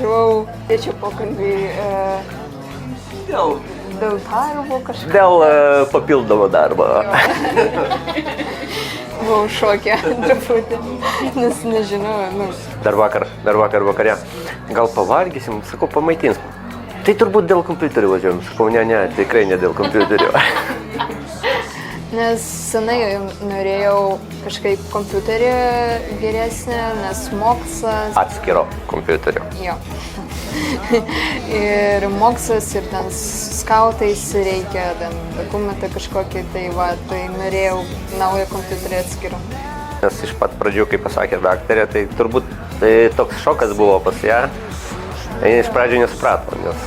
atvažiavau, tėčio pokalbį dėl darbo kažkaip. Dėl papildomo darbo. Buvau šokė truputį, nes nežinau. Dar vakar vakare. Gal pavalgysim, sakau, pamaitins. Tai turbūt dėl kompiuterio važiuojam. Sakau, ne, tikrai ne dėl kompiuterio. Nes senai norėjau kažkaip kompiuterį geresnį, nes mokslas... Atskiro kompiuterio. Jo. Ir mokslas ir ten skautais reikia, ten dokumentą kažkokį, tai norėjau naują kompiuterį atskirą. Nes iš pat pradžių, kai pasakė daktarė, tai turbūt toks šokas buvo pas ją. Jis iš pradžių nesuprato, nes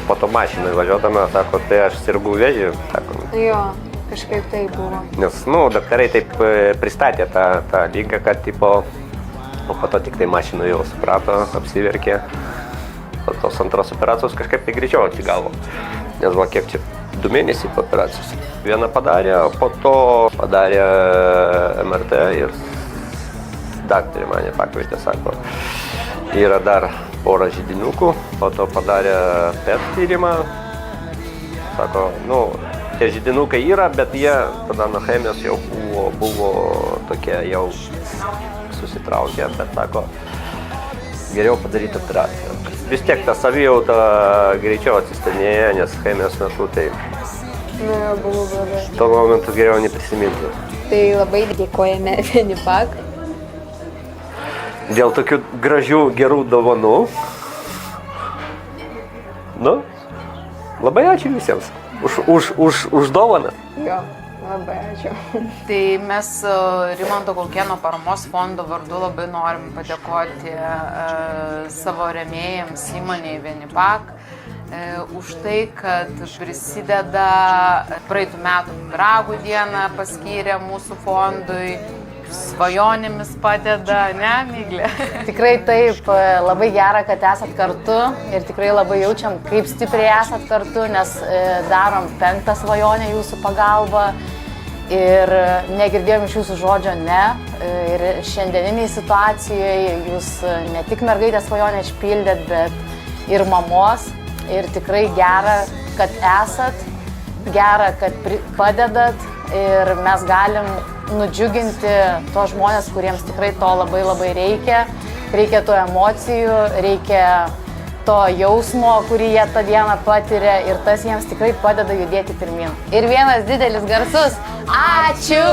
po to mašinai važiuodama, sako, tai aš sirgau vėžį, sako. Jo. Kažkaip tai buvo. Nes, daktarai taip pristatė tą lygą, kad, o po to tik tai mašinų jau suprato, apsiverkė. Po tos antros operacijos kažkaip tai greičiau atsigavo. Nes va, kiek čia 2 mėnesiai po operacijos. Vieną padarė, o po to padarė MRT ir daktarė mane pakvietė, sako, yra dar porą židiniukų, po to padarė PET tyrimą. Sako, tie židinukai yra, bet jie tada nuo chemijos jau buvo tokie jau susitraukę, bet sako, geriau padaryti operaciją. Vis tiek ta savijauta greičiau atsistanėja, nes chemijos metu tai... Buvo blogai. Tuo momentu geriau neprisiminti. Tai labai dėkojame Venipak. Dėl tokių gražių, gerų dovanų. Labai ačiū visiems. Už dovaną. Jo, labai ačiū. Tai mes Rimanto Kaukėno paramos fondo vardu labai norim padėkoti savo rėmėjams įmonei Venipak už tai, kad prisideda praeitų metų Pyragų dieną paskyrė mūsų fondui, svajonėmis padeda, ne, Miglė? Tikrai taip, labai gera, kad esat kartu ir tikrai labai jaučiam, kaip stipriai esat kartu, nes darom 5. svajonę jūsų pagalba ir negirdėjom iš jūsų žodžio ne. Ir šiandieniniai situacijoje jūs ne tik mergaitės svajonę išpildėt, bet ir mamos. Ir tikrai gera, kad esat, gera, kad padedat ir mes galim nudžiuginti tos žmonės, kuriems tikrai to labai labai reikia. Reikia tų emocijų, reikia to jausmo, kurį jie tą dieną patiria ir tas jiems tikrai padeda judėti pirmyn. Ir vienas didelis garsus ačiū!